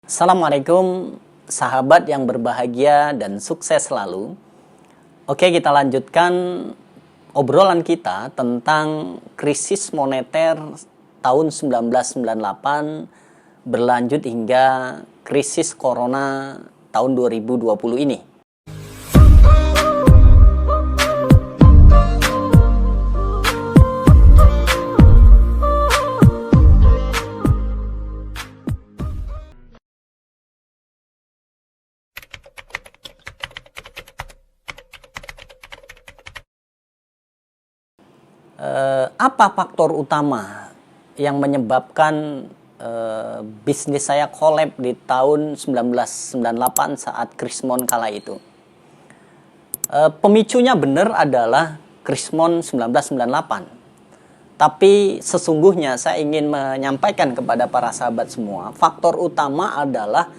Assalamualaikum sahabat yang berbahagia dan sukses selalu. Oke, kita lanjutkan obrolan kita tentang krisis moneter tahun 1998 berlanjut hingga krisis corona tahun 2020 ini. Apa faktor utama yang menyebabkan bisnis saya collab di tahun 1998 saat Krismon kala itu? Pemicunya benar adalah Krismon 1998. Tapi sesungguhnya saya ingin menyampaikan kepada para sahabat semua, faktor utama adalah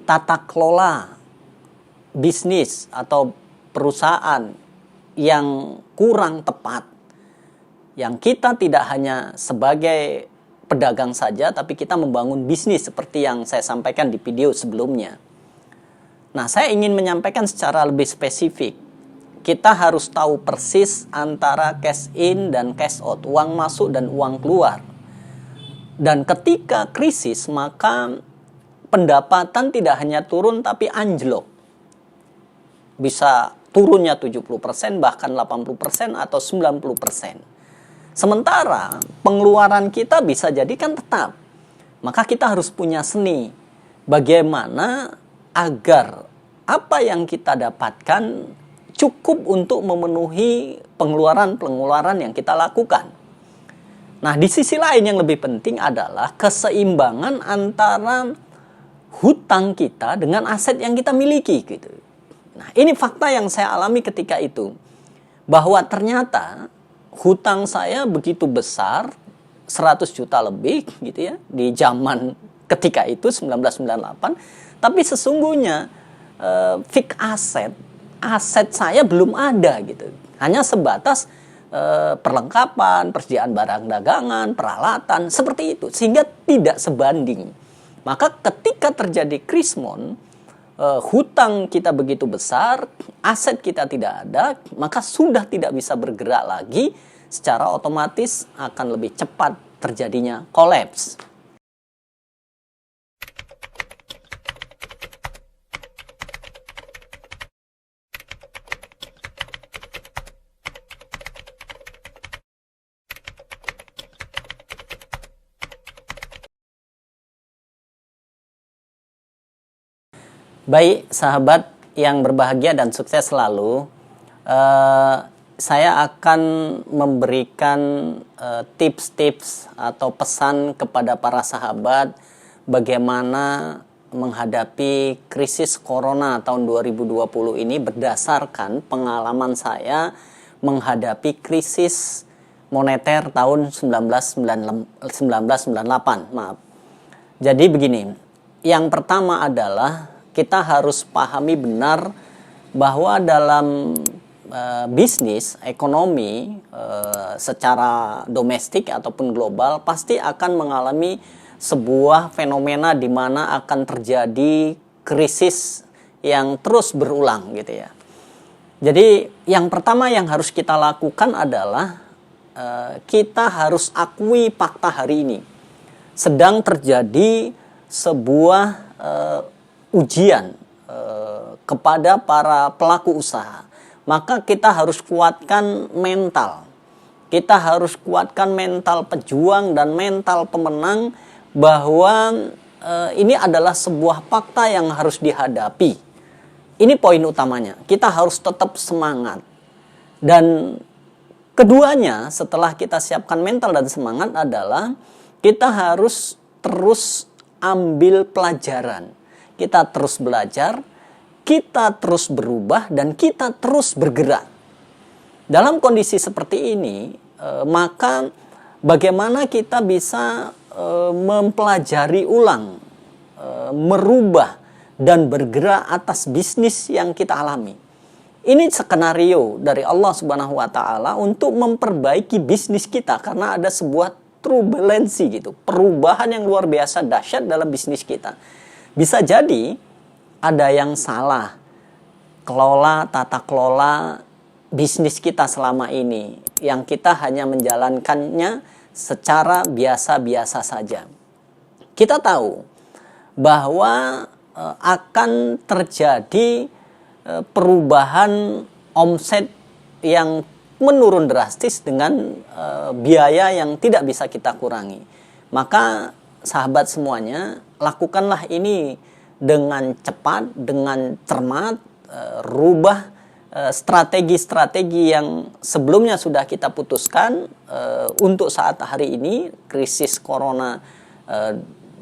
tata kelola bisnis atau perusahaan yang kurang tepat. Yang kita tidak hanya sebagai pedagang saja, tapi kita membangun bisnis seperti yang saya sampaikan di video sebelumnya. Nah, saya ingin menyampaikan secara lebih spesifik. Kita harus tahu persis antara cash in dan cash out, uang masuk dan uang keluar. Dan ketika krisis, maka pendapatan tidak hanya turun, tapi anjlok. Bisa turunnya 70%, bahkan 80% atau 90%. Sementara pengeluaran kita bisa jadi kan tetap. Maka kita harus punya seni. Bagaimana agar apa yang kita dapatkan cukup untuk memenuhi pengeluaran-pengeluaran yang kita lakukan. Nah, di sisi lain yang lebih penting adalah keseimbangan antara hutang kita dengan aset yang kita miliki gitu. Nah, ini fakta yang saya alami ketika itu. Bahwa ternyata hutang saya begitu besar, 100 juta lebih gitu ya, di zaman ketika itu 1998, tapi sesungguhnya fixed aset saya belum ada gitu. Hanya sebatas perlengkapan, persediaan barang dagangan, peralatan, seperti itu, sehingga tidak sebanding. Maka ketika terjadi krismon, hutang kita begitu besar, aset kita tidak ada, maka sudah tidak bisa bergerak lagi, secara otomatis akan lebih cepat terjadinya kolaps. Baik, sahabat yang berbahagia dan sukses selalu, saya akan memberikan tips-tips atau pesan kepada para sahabat bagaimana menghadapi krisis corona tahun 2020 ini berdasarkan pengalaman saya menghadapi krisis moneter tahun 1998. Maaf. Jadi begini, yang pertama adalah kita harus pahami benar bahwa dalam bisnis, ekonomi secara domestik ataupun global pasti akan mengalami sebuah fenomena di mana akan terjadi krisis yang terus berulang gitu ya. Jadi yang pertama yang harus kita lakukan adalah kita harus akui fakta hari ini sedang terjadi sebuah ujian kepada para pelaku usaha. Maka kita harus kuatkan mental. Kita harus kuatkan mental pejuang dan mental pemenang bahwa ini adalah sebuah fakta yang harus dihadapi. Ini poin utamanya. Kita harus tetap semangat. Dan keduanya setelah kita siapkan mental dan semangat adalah kita harus terus ambil pelajaran. Kita terus belajar, kita terus berubah, dan kita terus bergerak. Dalam kondisi seperti ini, maka bagaimana kita bisa mempelajari ulang, merubah, dan bergerak atas bisnis yang kita alami. Ini skenario dari Allah Subhanahu wa Ta'ala untuk memperbaiki bisnis kita, karena ada sebuah turbulensi gitu, perubahan yang luar biasa dahsyat dalam bisnis kita. Bisa jadi ada yang salah tata kelola bisnis kita selama ini, yang kita hanya menjalankannya secara biasa-biasa saja. Kita tahu bahwa akan terjadi perubahan omset yang menurun drastis dengan biaya yang tidak bisa kita kurangi. Maka sahabat semuanya, lakukanlah ini dengan cepat, dengan cermat, rubah strategi-strategi yang sebelumnya sudah kita putuskan untuk saat hari ini, krisis corona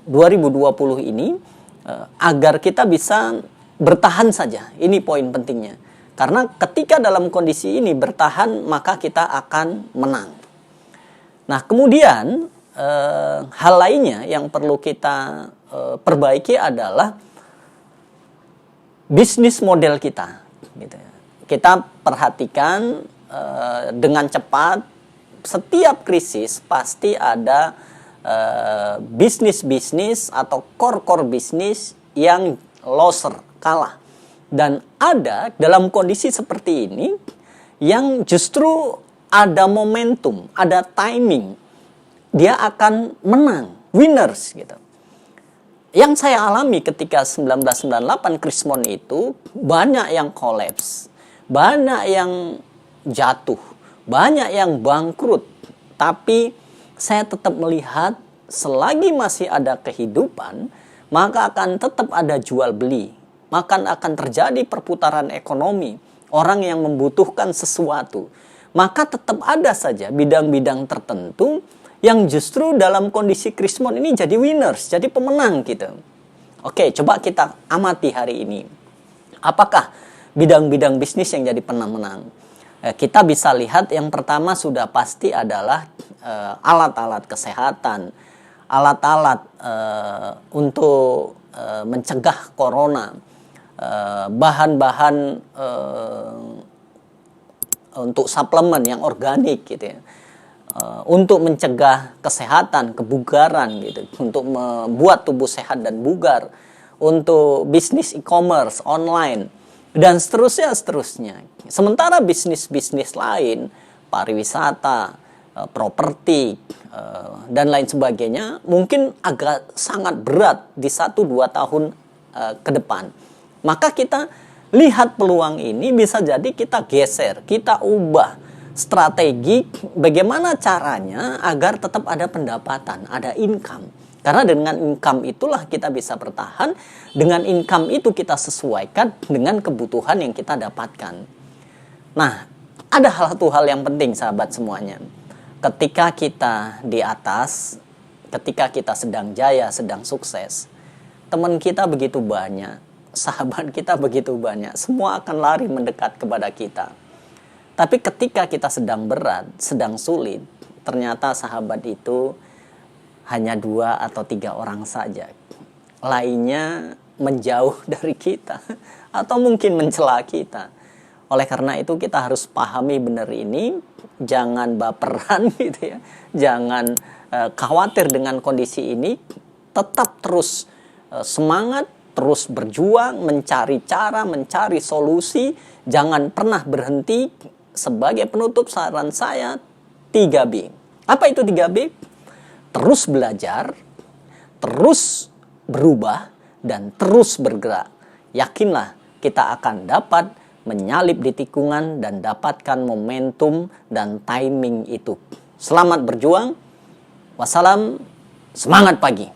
2020 ini, agar kita bisa bertahan saja. Ini poin pentingnya. Karena ketika dalam kondisi ini bertahan, maka kita akan menang. Nah, kemudian hal lainnya yang perlu kita perbaiki adalah bisnis model kita, gitu ya. Kita perhatikan dengan cepat, setiap krisis pasti ada bisnis-bisnis atau core bisnis yang loser, kalah. Dan ada dalam kondisi seperti ini yang justru ada momentum, ada timing, dia akan menang, winners gitu. Yang saya alami ketika 1998 Krismon itu, banyak yang kolaps, banyak yang jatuh, banyak yang bangkrut. Tapi saya tetap melihat selagi masih ada kehidupan, maka akan tetap ada jual beli. Maka akan terjadi perputaran ekonomi, orang yang membutuhkan sesuatu. Maka tetap ada saja bidang-bidang tertentu yang justru dalam kondisi Krismon ini jadi winners, jadi pemenang gitu. Oke, coba kita amati hari ini. Apakah bidang-bidang bisnis yang jadi pemenang? Kita bisa lihat yang pertama sudah pasti adalah alat-alat kesehatan, alat-alat untuk mencegah corona, bahan-bahan untuk suplemen yang organik gitu ya. Untuk mencegah kesehatan, kebugaran gitu, untuk membuat tubuh sehat dan bugar, untuk bisnis e-commerce online dan seterusnya. Sementara bisnis-bisnis lain, pariwisata, properti dan lain sebagainya mungkin agak sangat berat di 1-2 tahun ke depan. Maka kita lihat peluang ini, bisa jadi kita geser, kita ubah strategi bagaimana caranya agar tetap ada pendapatan, ada income. Karena dengan income itulah kita bisa bertahan, dengan income itu kita sesuaikan dengan kebutuhan yang kita dapatkan. Nah, ada satu hal yang penting sahabat semuanya. Ketika kita di atas, ketika kita sedang jaya, sedang sukses, teman kita begitu banyak, sahabat kita begitu banyak, semua akan lari mendekat kepada kita. Tapi ketika kita sedang berat, sedang sulit, ternyata sahabat itu hanya 2 atau 3 orang saja. Lainnya menjauh dari kita atau mungkin mencela kita. Oleh karena itu kita harus pahami benar ini, jangan baperan gitu ya. Jangan khawatir dengan kondisi ini, tetap terus semangat, terus berjuang, mencari cara, mencari solusi, jangan pernah berhenti. Sebagai penutup saran saya 3B. Apa itu 3B? Terus belajar, terus berubah, dan terus bergerak. Yakinlah kita akan dapat menyalip di tikungan dan dapatkan momentum dan timing itu. Selamat berjuang. Wassalam, semangat pagi.